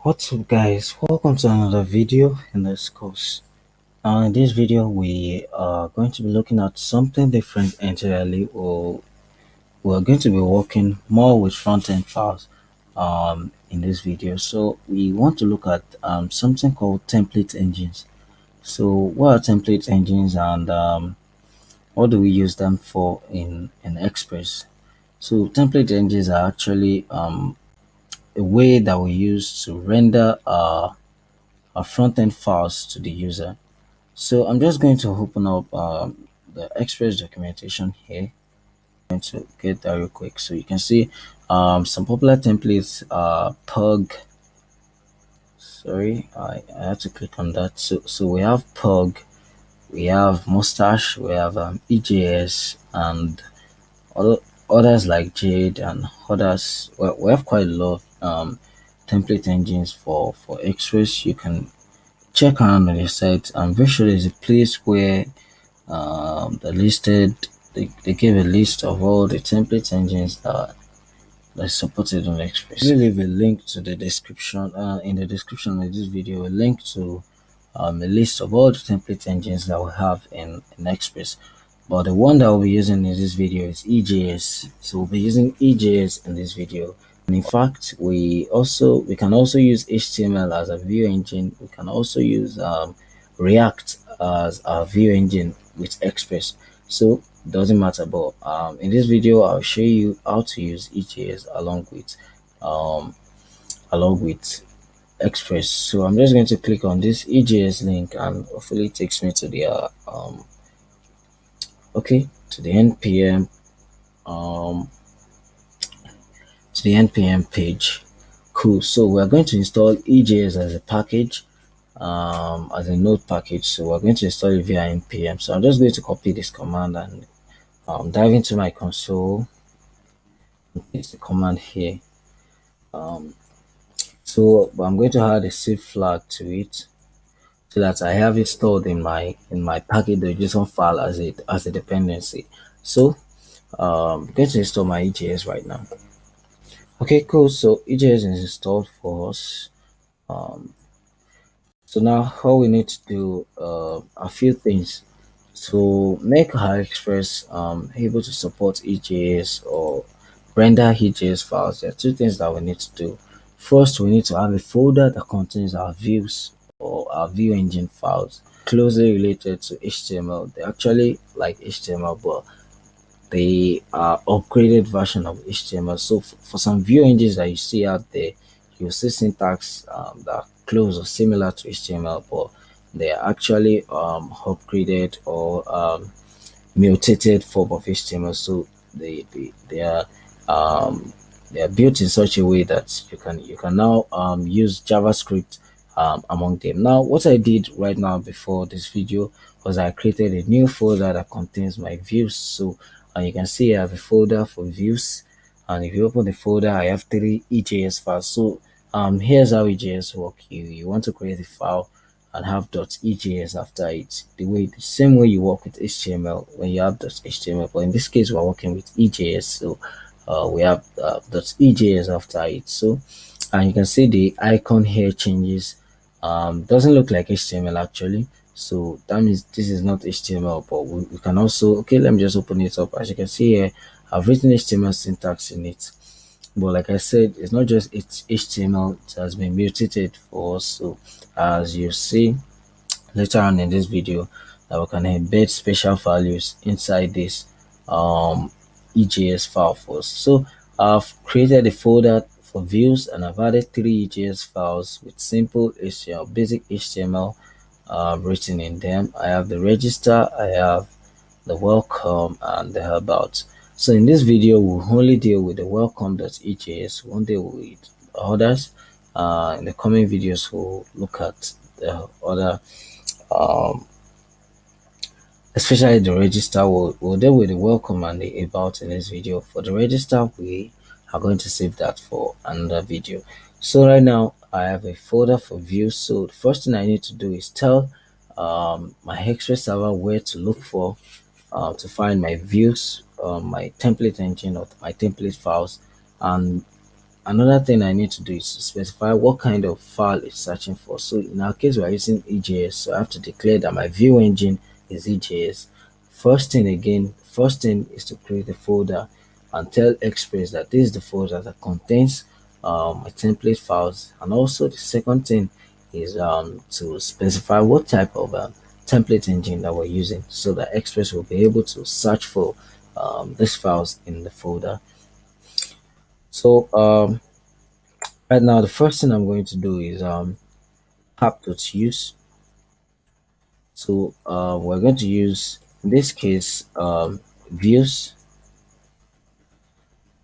What's up guys, welcome to another video in this course. In this video we are going to be looking at something different entirely, or we're going to be working more with front-end files in this video. So we want to look at something called template engines. So what are template engines, and what do we use them for in Express? So template engines are actually a way that we use to render our front-end files to the user. So I'm just going to open up the Express documentation here. I'm going to get that real quick. So you can see some popular templates are Pug. Sorry, I had to click on that. So we have Pug, we have Mustache, we have EJS, and other, others like Jade and others. Well, we have quite a lot of template engines for Express. You can check around on the site. I'm very sure there's a place where they gave a list of all the template engines that supported on Express. We'll leave a link to the description in the description of this video, a link to a list of all the template engines that we have in Express. But the one that we'll be using in this video is EJS. So we'll be using EJS in this video. And in fact, we can also use HTML as a view engine. We can also use React as a view engine with Express. So it doesn't matter. But in this video, I'll show you how to use EJS along with Express. So I'm just going to click on this EJS link, and hopefully it takes me to the to the npm page. Cool. So we're going to install EJS as a package, as a node package. So we're going to install it via npm. So I'm just going to copy this command and dive into my console and paste the command here. So I'm going to add a save flag to it so that I have it stored in my package.json file as a dependency. So I'm going to install my EJS right now. Okay, cool. So EJS is installed for us. So now all we need to do a few things to make our Express able to support EJS or render EJS files. There are two things that we need to do. First, we need to have a folder that contains our views or our view engine files closely related to HTML. They're actually like HTML, but they are upgraded version of HTML. So for some view engines that you see out there, you'll see syntax that are close or similar to HTML, but they are actually upgraded or mutated form of HTML. So they are built in such a way that you can now use JavaScript among them. Now, what I did right now before this video was I created a new folder that contains my views. So you can see I have a folder for views, and if you open the folder, I have 3 EJS files. So here's how EJS work. You want to create a file and have .ejs after it, the same way you work with HTML when you have .html, but in this case we're working with EJS. So we have .ejs after it. So and you can see the icon here changes. Doesn't look like HTML actually, so that means this is not HTML, but we can also, okay, let me just open it up. As you can see here, I've written HTML syntax in it, but like I said, it's not just HTML, it has been mutated for us. So as you see later on in this video, that we can embed special values inside this EJS file for us. So I've created a folder for views, and I've added 3 EJS files with simple HTML, basic HTML written in them. I have the register, I have the welcome, and the about. So in this video, we'll only deal with the welcome.ejs. We won't deal with others. In the coming videos, we'll look at the other, especially the register. We'll deal with the welcome and the about in this video. For the register, we are going to save that for another video. So right now, I have a folder for views. So the first thing I need to do is tell my Express server where to look for to find my views, my template engine or my template files, and another thing I need to do is to specify what kind of file it's searching for. So in our case, we're using EJS, so I have to declare that my view engine is EJS. First thing is to create a folder and tell Express that this is the folder that contains my template files. And also the second thing is to specify what type of template engine that we're using, so that Express will be able to search for these files in the folder. So right now, the first thing I'm going to do is app.use. So we're going to use, in this case, views,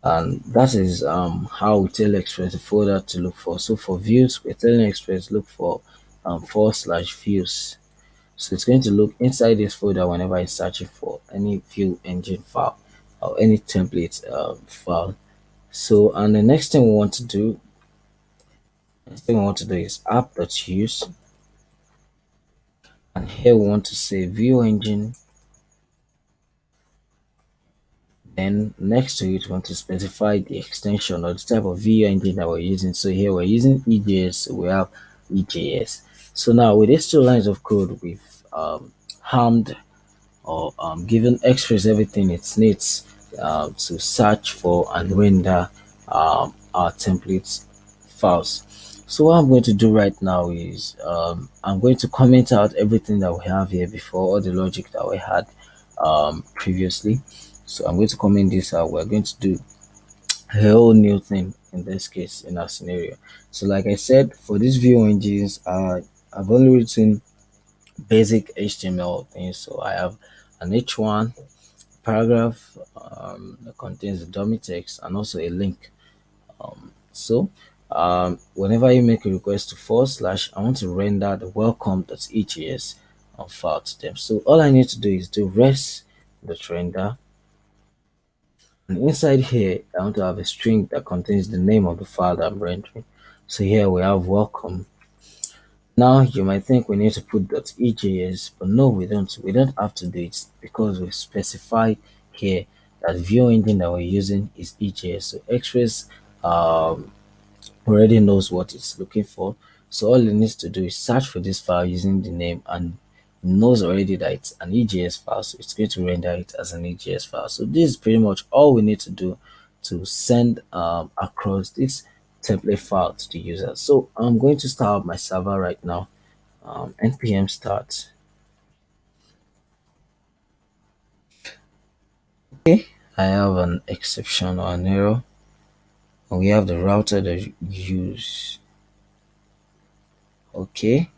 and that is how we tell Express the folder to look for. So for views, we're telling Express look for /views. So it's going to look inside this folder whenever it's searching for any view engine file or any template file. So, and the next thing we want to do is app.use, and here we want to say view engine. Then next to it, we want to specify the extension or the type of view engine that we're using. So here we're using EJS, so we have EJS. So now with these two lines of code, we've harmed or given Express everything it needs to search for and render our template files. So what I'm going to do right now is I'm going to comment out everything that we have here before, all the logic that we had previously. So I'm going to comment this out. We're going to do a whole new thing in this case, in our scenario. So like I said, for these view engines, I've only written basic HTML things. So I have an H1 paragraph that contains the dummy text and also a link. So whenever you make a request to /, I want to render the welcome.ejs file to them. So all I need to do is do res.render, and inside here I want to have a string that contains the name of the file that I'm rendering. So here we have welcome. Now you might think we need to put .ejs, but no, we don't. We don't have to do it because we specified here that view engine that we're using is EJS. So Express already knows what it's looking for. So all it needs to do is search for this file using the name, and it knows already that it's an EJS file, so it's going to render it as an EJS file. So this is pretty much all we need to do to send across this template file to the user. So I'm going to start my server right now. Npm start. Okay, I have an exception or an error. And we have the router that you use. Okay.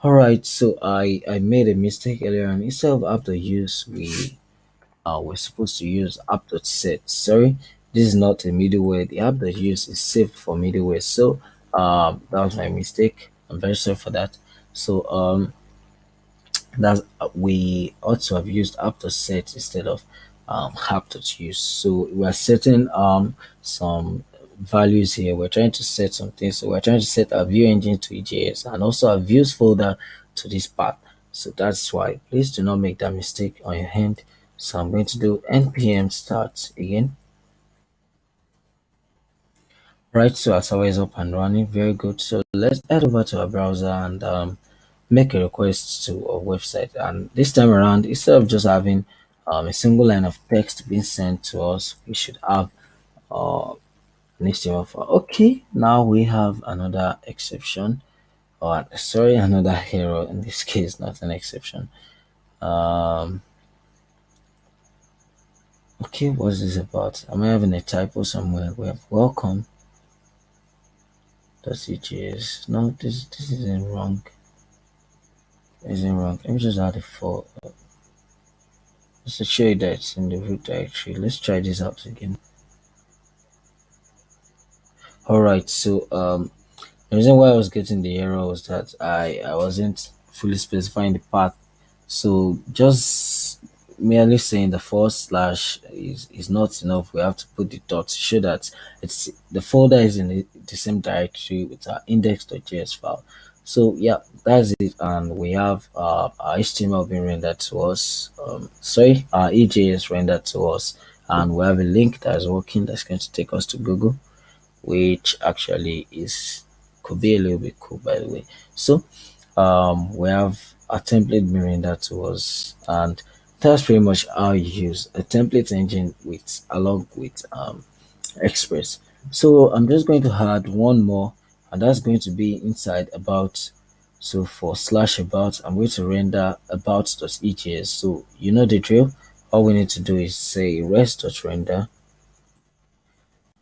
All right, so I made a mistake earlier, and instead of app.use, we're supposed to use app.set. Sorry, this is not a middleware. The app.use is saved for middleware. So that was my mistake. I'm very sorry for that. So that we ought to have used app.set instead of app.use. So we're setting some values here. We're trying to set something. So we're trying to set our view engine to EJS and also our views folder to this path. So that's why please do not make that mistake on your end. So I'm going to do npm start again. Right, so our server is up and running. Very good. So let's head over to our browser and make a request to a website. And this time around, instead of just having a single line of text being sent to us, we should have an HTML file. Okay, now we have another exception, or sorry, another error in this case, not an exception. Okay, what's this about? Am I having a typo somewhere? We have welcome. .cjs. No, this isn't wrong. Isn't wrong. Let me just add it for just to show you that it's in the root directory. Let's try this out again. Alright, so the reason why I was getting the error was that I wasn't fully specifying the path. So just merely saying the forward slash is not enough. We have to put the dot to show that it's the folder is in the same directory with our index.js file. So yeah, that's it, and we have our HTML being rendered to us. Sorry, our EJS rendered to us, and we have a link that is working that's going to take us to Google, which actually is could be a little bit cool, by the way. So we have a template being that to us, and that's pretty much how you use a template engine with along with Express. So I'm just going to add one more, and that's going to be inside about. So for slash about, I'm going to render about.ejs. So you know the drill. All we need to do is say rest.render,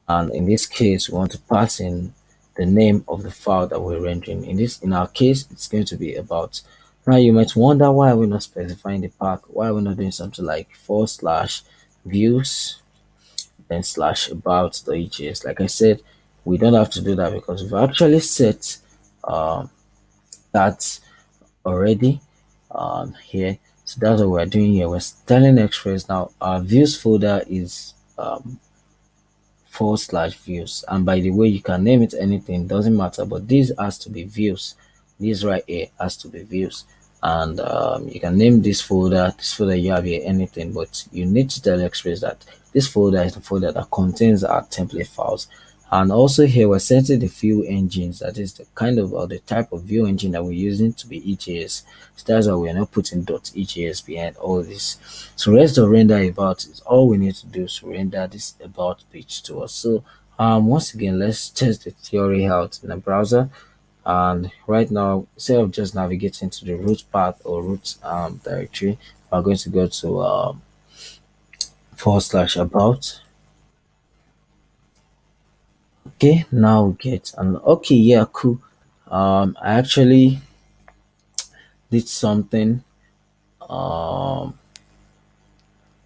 and in this case we want to pass in the name of the file that we're rendering. In our case, it's going to be about. Now you might wonder, why are we not specifying the path? Why are we not doing something like forward slash views then slash about the EJS? Like I said, we don't have to do that because we've actually set that already here. So that's what we're doing here. We're telling Express now our views folder is forward slash views, and by the way, you can name it anything, doesn't matter, but this has to be views. This right here has to be views, and you can name this folder you have here anything, but you need to tell Express that this folder is the folder that contains our template files. And also here we're setting the view engines, that is the kind of or the type of view engine that we're using to be EJS. So that's why we're not putting .ejs behind all this. So rest of render about is all we need to do is render this about page to us. So once again, let's test the theory out in the browser. And right now, instead of just navigating to the root path or root directory, we're going to go to forward slash about. Okay, now we get and okay, yeah, cool. I actually did something um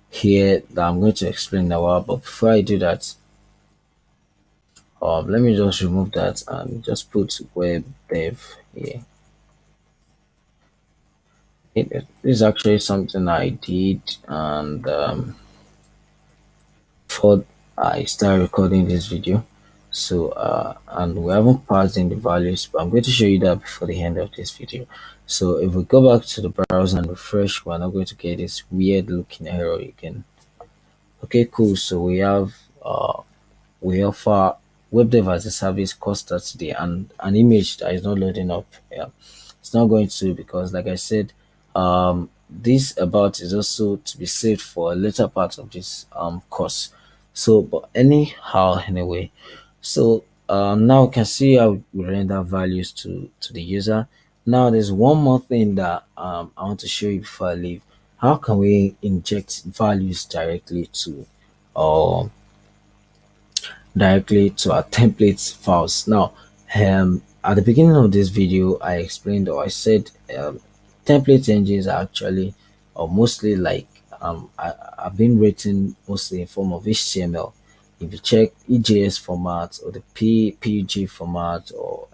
here that I'm going to explain now. But before I do that, let me just remove that and just put web dev here. This is actually something I did, and before I start recording this video. So and we haven't passed in the values, but I'm going to show you that before the end of this video. So if we go back to the browser and refresh, we're not going to get this weird looking error again. Okay, cool. So we offer web dev as a service cost today, and an image that is not loading up. Yeah, it's not going to, because like I said, this about is also to be saved for a later part of this course. So but anyhow, anyway, so now we can see how we render values to the user. Now there's one more thing that I want to show you before I leave. How can we inject values directly to our templates files? Now, at the beginning of this video, I explained, or I said, template engines are actually or mostly like have been written mostly in form of HTML. If you check EJS format or the PUG format, or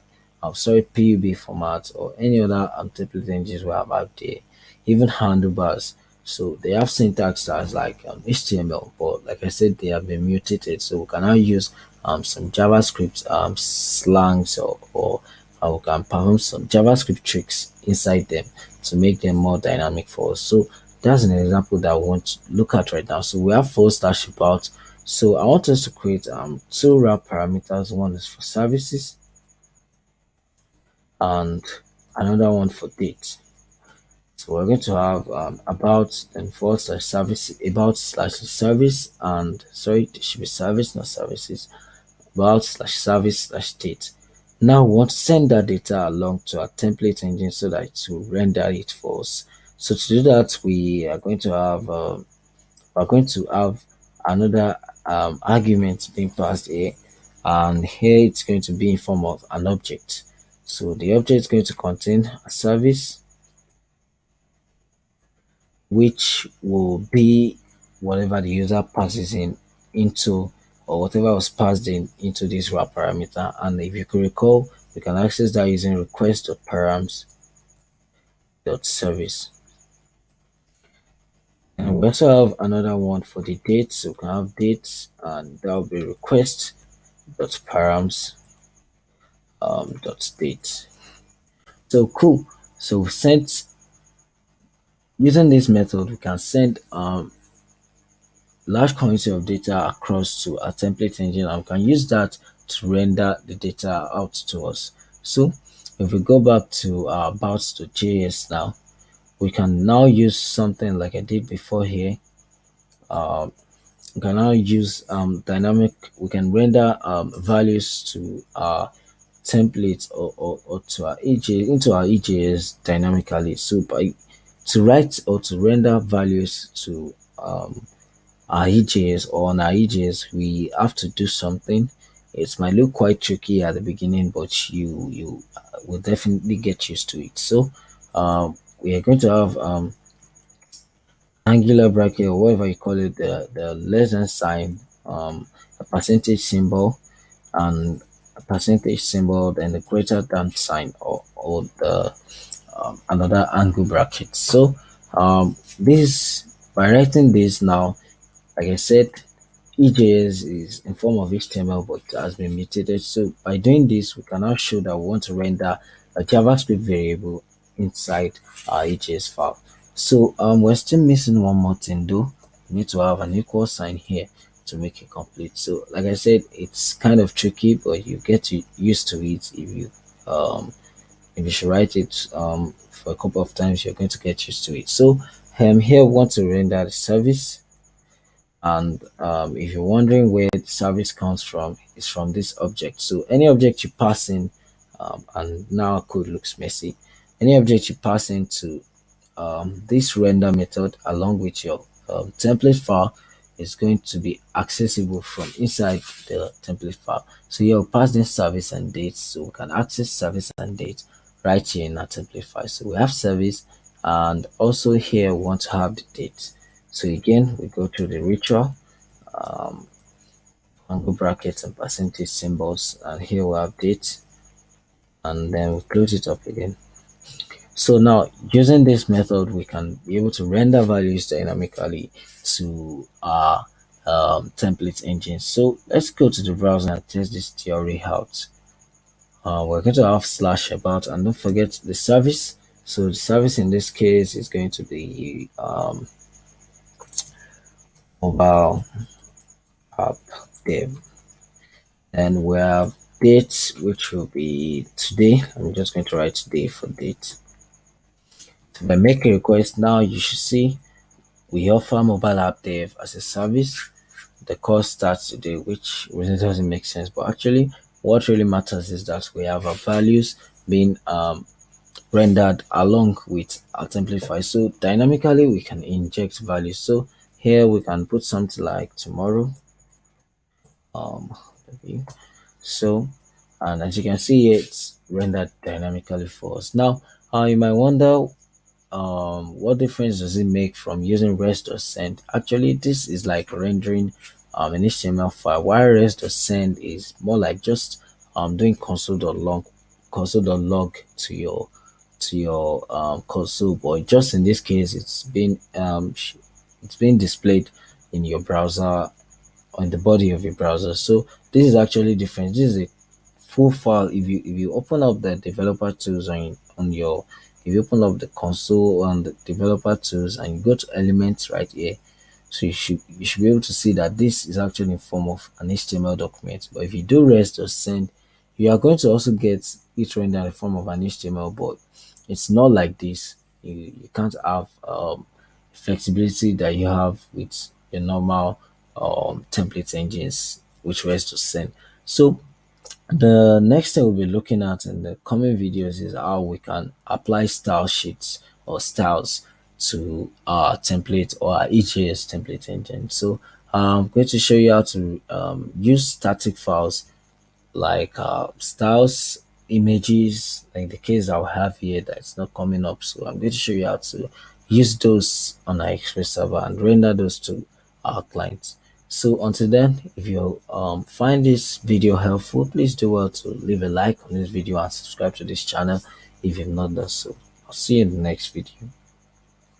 I'm sorry, PUB format, or any other template engines we have out there, even handlebars. So they have syntax that's like HTML, but like I said, they have been mutated. So we can now use some JavaScript slangs, or we can perform some JavaScript tricks inside them to make them more dynamic for us. So that's an example that I want to look at right now. So we have forward slash about. So I want us to create two wrap parameters. One is for services and another one for date. So we're going to have about then forward slash service, about slash service, and sorry, it should be service, not services, about slash service slash date. Now we want to send that data along to our template engine so that it will render it for us. So to do that, we're going to have another argument being passed here, and here it's going to be in form of an object. So the object is going to contain a service, which will be whatever the user passes in into, or whatever was passed in into this wrap parameter. And if you could recall, we can access that using request.params.service. And we also have another one for the dates. So we can have dates, and that will be request dot params dot date. So cool. So we sent using this method, we can send large quantity of data across to a template engine, and we can use that to render the data out to us. So if we go back to our about.js now, we can now use something like I did before here. Uh, we can now use dynamic, we can render values to our template, or to our EJ into our EJS dynamically. So by to write or to render values to our EJS or on our EJS, we have to do something. It might look quite tricky at the beginning, but you will definitely get used to it. So we are going to have angular bracket, or whatever you call it, the less than sign, a percentage symbol, and a percentage symbol, then the greater than sign, or the another angle bracket. So this by writing this now, like I said, EJS is in form of HTML but has been mutated. So by doing this, we can now show that we want to render a JavaScript variable inside our EJS file. So we're still missing one more thing though. We need to have an equal sign here to make it complete. So like I said, it's kind of tricky, but you get used to it if you should write it for a couple of times, you're going to get used to it. So here we want to render the service, and if you're wondering where the service comes from, it's from this object. So any object you pass in, and now our code looks messy, any object you pass into this render method along with your template file is going to be accessible from inside the template file. So you'll pass in service and date, so we can access service and date right here in our template file. So we have service, and also here we want to have the date. So again, we go to the ritual, um, angle brackets and percentage symbols, and here we have date, and then we close it up again. So now using this method, we can be able to render values dynamically to our template engine. So let's go to the browser and test this theory out. We're going to have slash about, and don't forget the service. So the service in this case is going to be mobile app dev, and we have date, which will be today. I'm just going to write today for date. So if I make a request now, you should see we offer mobile app dev as a service. The course starts today, which really doesn't make sense, but actually what really matters is that we have our values being rendered along with our template file. So dynamically we can inject values. So here we can put something like tomorrow, okay. So, and as you can see, it's rendered dynamically for us. Now you might wonder, what difference does it make from using rest or send? Actually, this is like rendering an HTML file, while rest or send is more like just doing console.log to your console, but just in this case it's being displayed in your browser, on the body of your browser. So this is actually different. This is a full file. If you open up the developer tools on your, if you open up the console on the developer tools and you go to elements right here, so you should be able to see that this is actually in form of an HTML document. But if you do rest or send, you are going to also get it rendered in the form of an HTML, but it's not like this. You can't have flexibility that you have with your normal template engines, which rest or send. So the next thing we'll be looking at in the coming videos is how we can apply style sheets or styles to our template or our EJS template engine. So I'm going to show you how to use static files like styles, images, like the case I'll have here that's not coming up. So I'm going to show you how to use those on our Express server and render those to our clients. So until then, if you find this video helpful, please do well to leave a like on this video and subscribe to this channel if you've not done so. I'll see you in the next video.